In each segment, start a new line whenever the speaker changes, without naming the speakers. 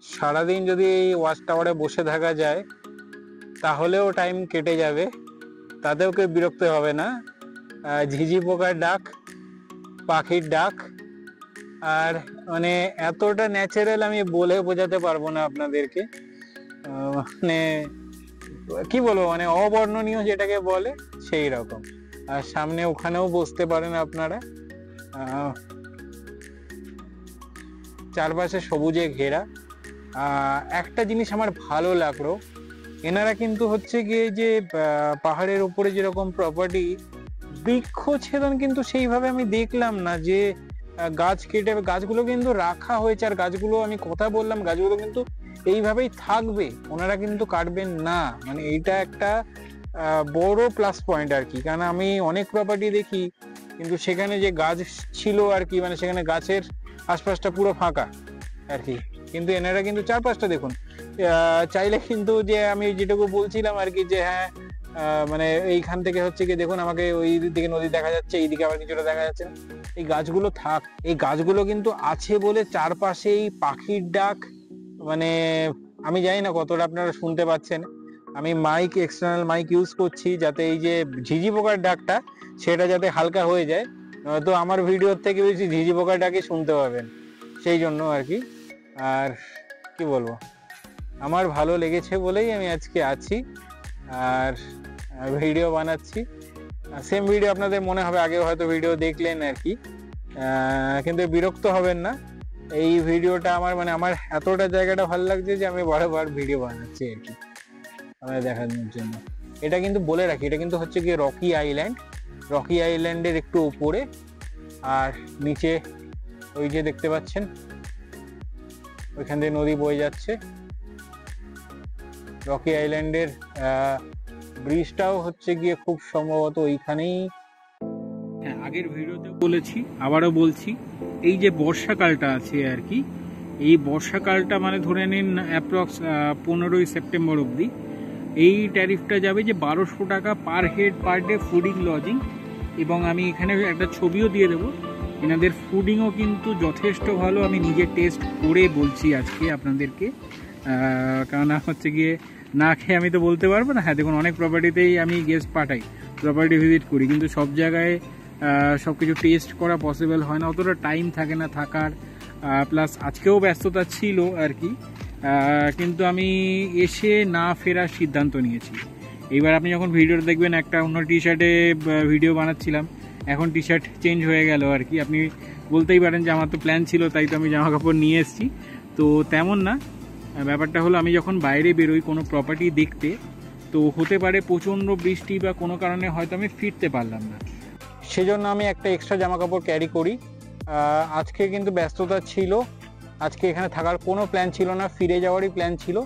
সারাদিন যদি এই ওয়াচ টাওয়ারে বসে থাকা যায় তাহলেও টাইম কেটে যাবে, তাতেও কেউ বিরক্ত হবে না। ঝিঝি পোকার ডাক, পাখির ডাক, আর মানে এতটা ন্যাচারাল আমি বলে বোঝাতে পারবো না আপনাদেরকে। মানে কি বলবো, মানে অবর্ণনীয় যেটাকে বলে সেই রকম। আর সামনে ওখানেও বসতে পারেন আপনারা। চারপাশে সবুজে ঘেরা। একটা জিনিস আমার ভালো লাগলো, এনারা কিন্তু হচ্ছে গিয়ে যে পাহাড়ের উপরে যেরকম প্রপার্টি, বৃক্ষ ছেদন কিন্তু সেইভাবে আমি দেখলাম না যে গাছ কেটে, গাছগুলো কিন্তু রাখা হয়েছে। আর গাছগুলো আমি কথা বললাম, গাছগুলো কিন্তু এইভাবেই থাকবে, ওনারা কিন্তু কাটবেন না। মানে এইটা একটা বড় প্লাস পয়েন্ট আর কি। কারণ আমি অনেক প্রপার্টি দেখি কিন্তু সেখানে যে গাছ ছিল আর কি, মানে সেখানে গাছের আশপাশটা পুরো ফাঁকা আর কি। কিন্তু এনারা কিন্তু চারপাশটা দেখুন, চাইলে কিন্তু যে আমি যেটুকু বলছিলাম আর কি, যে হ্যাঁ মানে এইখান থেকে হচ্ছে কি দেখুন আমাকে ওই দিকে নদী দেখা যাচ্ছে, এইদিকে আবার কিছুটা দেখা যাচ্ছে, এই গাছগুলো থাক। এই গাছগুলো কিন্তু আছে বলে চারপাশে এই পাখির ডাক, মানে আমি জানি না কতটা আপনারা শুনতে পাচ্ছেন। আমি মাইক, এক্সটার্নাল মাইক ইউজ করছি যাতে এই যে ঝিঝি পোকার ডাকটা সেটা যাতে হালকা হয়ে যায়, নয়তো আমার ভিডিওর থেকে বেশি ঝিঝি পোকার ডাকই শুনতে পাবেন, সেই জন্য আর কি। আর কি বলবো, আমার ভালো লেগেছে বলেই আমি আজকে আছি আর ভিডিও বানাচ্ছি। সেম ভিডিও আপনাদের মনে হবে আগেও হয়তো ভিডিও দেখলেন আর কি, কিন্তু বিরক্ত হবেন না। এই ভিডিওটা আমার মানে আমার এতটা জায়গাটা ভালো লাগছে যে আমি বারবার ভিডিও বানাচ্ছি আর কি আমাদের দেখানোর জন্য। এটা কিন্তু বলে রাখি, এটা কিন্তু হচ্ছে কি রকি আইল্যান্ড, রকি আইল্যান্ডের একটু উপরে। আর নিচে ওই যে দেখতে পাচ্ছেন ওইখান দিয়ে নদী বয়ে যাচ্ছে। রকি আইল্যান্ডের ব্রিজটাও হচ্ছে গিয়ে খুব সম্ভবত ওইখানেই। হ্যাঁ, আগের ভিডিওতে বলেছি, আবারও বলছি, এই যে বর্ষাকালটা আছে আর কি, এই বর্ষাকালটা মানে ধরে নিন অ্যাপ্রক্স 15ই সেপ্টেম্বর অবধি এই ট্যারিফটা যাবে যে 1200 টাকা per head per day, fooding lodging. এবং আমি এখানে একটা ছবিও দিয়ে দেবো। এনাদের ফুডিংও কিন্তু যথেষ্ট ভালো, আমি নিজে টেস্ট করে বলছি আজকে আপনাদেরকে। কারণ হচ্ছে গিয়ে না খেয়ে আমি তো বলতে পারবো না। হ্যাঁ দেখুন, অনেক প্রপার্টিতেই আমি গেস্ট পাঠাই, প্রপার্টি ভিজিট করি, কিন্তু সব জায়গায় সব কিছু টেস্ট করা পসিবল হয় না, অতটা টাইম থাকে না থাকার। প্লাস আজকেও ব্যস্ততা ছিল আর কি, কিন্তু আমি এসে না ফেরার সিদ্ধান্ত নিয়েছি। এইবার আপনি যখন ভিডিওটা দেখবেন, একটা অন্য টি শার্টে ভিডিও বানাচ্ছিলাম, এখন টি শার্ট চেঞ্জ হয়ে গেল আর কি। আপনি বলতেই পারেন যে আমার তো প্ল্যান ছিল তাই তো আমি জামা কাপড় নিয়ে এসেছি, তো তেমন না। ব্যাপারটা হলো, আমি যখন বাইরে বেরোই কোনো প্রপার্টি দেখতে, তো হতে পারে প্রচণ্ড বৃষ্টি বা কোনো কারণে হয়তো আমি ফিরতে পারলাম না, সেজন্য আমি একটা এক্সট্রা জামা কাপড় ক্যারি করি। আজকে কিন্তু ব্যস্ততা ছিল, আজকে এখানে থাকার কোনো প্ল্যান ছিল না, ফিরে যাওয়ারই প্ল্যান ছিল।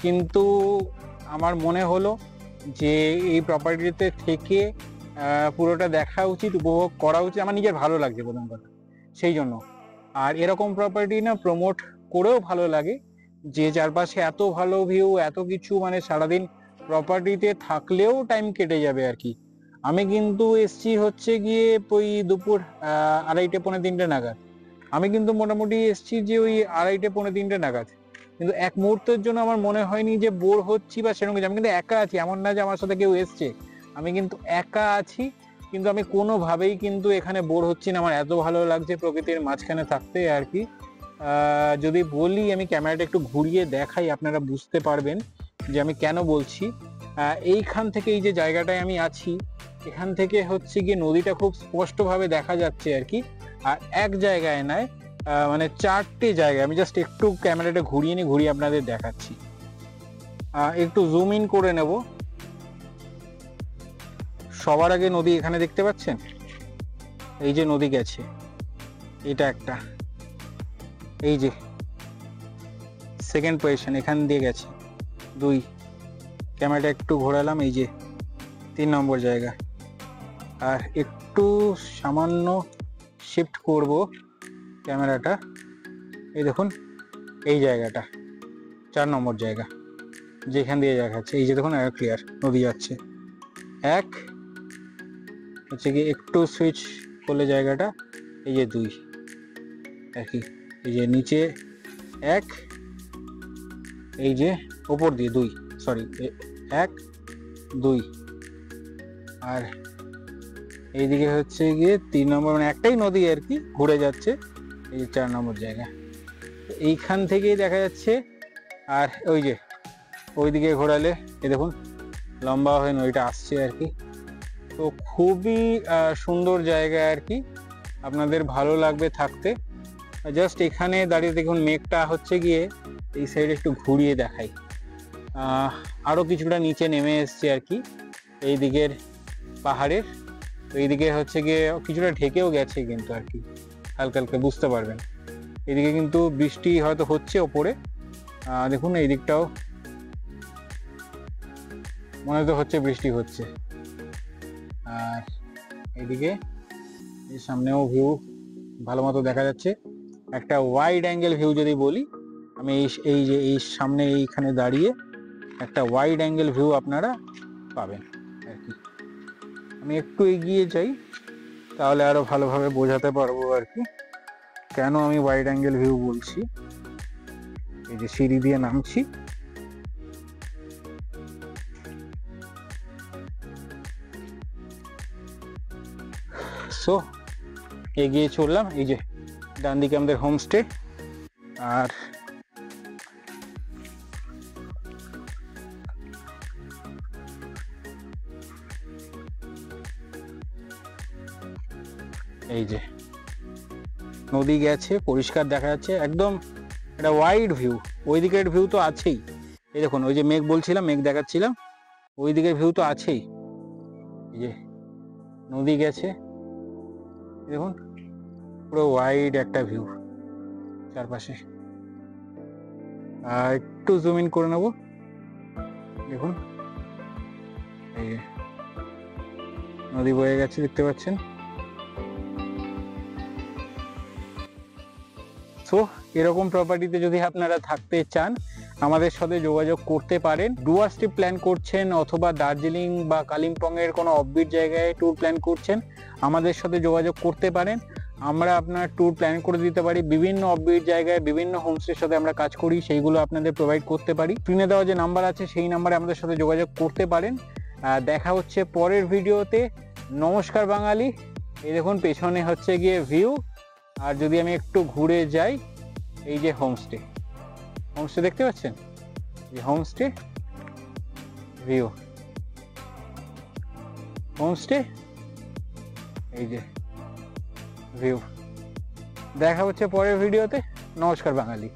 কিন্তু আমার মনে হলো যে এই প্রপার্টিতে থেকে পুরোটা দেখা উচিত, উপভোগ করা উচিত, আমার নিজের ভালো লাগছে প্রথম কথা, সেই জন্য। আর এরকম প্রপার্টি না প্রমোট করেও ভালো লাগে, যে চারপাশে এত ভালো ভিউ, এত কিছু, মানে সারাদিন প্রপার্টিতে থাকলেও টাইম কেটে যাবে আর কি। আমি কিন্তু এসছি হচ্ছে গিয়ে ওই দুপুর 2:30 পৌনে 3টে নাগাদ। আমি কিন্তু মোটামুটি এসছি যে ওই 2:30 পৌনে 3টে নাগাদ, কিন্তু এক মুহূর্তের জন্য আমার মনে হয়নি যে বোর হচ্ছি বা সেরকম কিছু। আমি কিন্তু একা আছি, এমন না যে আমার সাথে কেউ এসছে, আমি কিন্তু একা আছি, কিন্তু আমি কোনোভাবেই কিন্তু এখানে বোর হচ্ছি না। আমার এত ভালো লাগছে প্রকৃতির মাঝখানে থাকতে আর কি। যদি বলি, আমি ক্যামেরাটা একটু ঘুরিয়ে দেখাই, আপনারা বুঝতে পারবেন যে আমি কেন বলছি। এইখান থেকে, এই যে জায়গাটায় আমি আছি, এখান থেকে হচ্ছে গিয়ে নদীটা খুব স্পষ্টভাবে দেখা যাচ্ছে আর কি। আর এক জায়গায় নয়, মানে 4টে জায়গায়। আমি জাস্ট একটু ক্যামেরাটা ঘুরিয়ে আপনাদের দেখাচ্ছি। একটু জুম ইন করে নেব। সবার আগে নদী এখানে দেখতে পাচ্ছেন, এই যে নদী গেছে, এটা একটা, এই যে সেকেন্ড পজিশন এখান দিয়ে গেছে 2, ক্যামেরাটা একটু ঘোরালাম, এই যে 3 নম্বর জায়গা। আর একটু সামান্য শিফট করব ক্যামেরাটা, এই দেখুন এই জায়গাটা 4 নম্বর জায়গা, যেখান দিয়ে দেখাচ্ছে, এই যে দেখুন ক্লিয়ার নদী যাচ্ছে। এক হচ্ছে কি একটু সুইচ করলে জায়গাটা, এই যে 2 আর কি, এই যে নিচে এক, এই যে ওপর দিয়ে 2, সরি 1 2, আর এইদিকে হচ্ছে গিয়ে 3 নম্বর, মানে একটাই নদী আর কি ঘুরে যাচ্ছে, এই 4 নম্বর জায়গা। এইখান থেকেই দেখা যাচ্ছে। আর ওই যে ওইদিকে ঘোরালে এই দেখুন লম্বা হয়ে নদীটা আসছে আর কি। তো খুবই সুন্দর জায়গা আর কি, আপনাদের ভালো লাগবে থাকতে। জাস্ট এখানে দাঁড়িয়ে দেখুন মেঘটা হচ্ছে গিয়ে এই সাইডে একটু ঘুরিয়ে দেখাই, আরও কিছুটা নিচে নেমে এসছে আর কি এই দিকের পাহাড়ের। তো এইদিকে হচ্ছে গিয়ে কিছুটা ঢেকেও গেছে কিন্তু আর কি, হালকা হালকা বুঝতে পারবেন। এদিকে কিন্তু বৃষ্টি হয়তো হচ্ছে ওপরে, দেখুন এই দিকটাও মনে তো হচ্ছে বৃষ্টি হচ্ছে। আর এইদিকে সামনেও ভিউ ভালো মতো দেখা যাচ্ছে। একটা ওয়াইড অ্যাঙ্গেল ভিউ যদি বলি, আমি এই যে এই সামনে এইখানে দাঁড়িয়ে একটা ওয়াইড অ্যাঙ্গেল ভিউ আপনারা পাবেন আর কি। আমি একটু এগিয়ে যাই, তাহলে আরো ভালোভাবে বোঝাতে পারবো আর কি কেন আমি ওয়াইড অ্যাঙ্গেল ভিউ বলছি। এই যে সিঁড়ি দিয়ে নামছি, সো এগিয়ে চললাম। এই যে ডান দিকে আমাদের হোমস্টে, আর এই যে নদী গেছে, পরিষ্কার দেখা যাচ্ছে একদম, একটা ওয়াইড ভিউ। ওই দিকের ভিউ তো আছেই, এই দেখুন ওই যে মেঘ বলছিলাম, মেঘ দেখাচ্ছিলাম, ওই দিকের ভিউ তো আছেই। এই যে নদী গেছে, দেখুন পুরো ওয়াইড একটা ভিউ চারপাশে। আর একটু জুম ইন করে নেব, দেখুন এই নদী বয়ে গেছে দেখতে পাচ্ছেন। সো এরকম প্রপার্টিতে যদি আপনারা থাকতে চান আমাদের সাথে যোগাযোগ করতে পারেন। ডুয়ার্স ট্রিপ প্ল্যান করছেন অথবা দার্জিলিং বা কালিম্পং এর কোনো অফবিট জায়গায় ট্যুর প্ল্যান করছেন, আমাদের সাথে যোগাযোগ করতে পারেন। আমরা আপনার ট্যুর প্ল্যান করে দিতে পারি। বিভিন্ন অফবিট জায়গায় বিভিন্ন হোমস্টের সাথে আমরা কাজ করি, সেইগুলো আপনাদের প্রোভাইড করতে পারি। স্ক্রিনে দেওয়া যে নাম্বার আছে সেই নাম্বারে আমাদের সাথে যোগাযোগ করতে পারেন। দেখা হচ্ছে পরের ভিডিওতে। নমস্কার বাঙালি। এই দেখুন পেছনে হচ্ছে গিয়ে ভিউ, আর যদি আমি একটু ঘুরে যাই, এই যে হোমস্টে, হোমস্টে দেখতে পাচ্ছেন, এই হোমস্টে ভিউ, হোমস্টে এই যে ভিউ। দেখা হচ্ছে পরের ভিডিওতে। নমস্কার বাঙালি।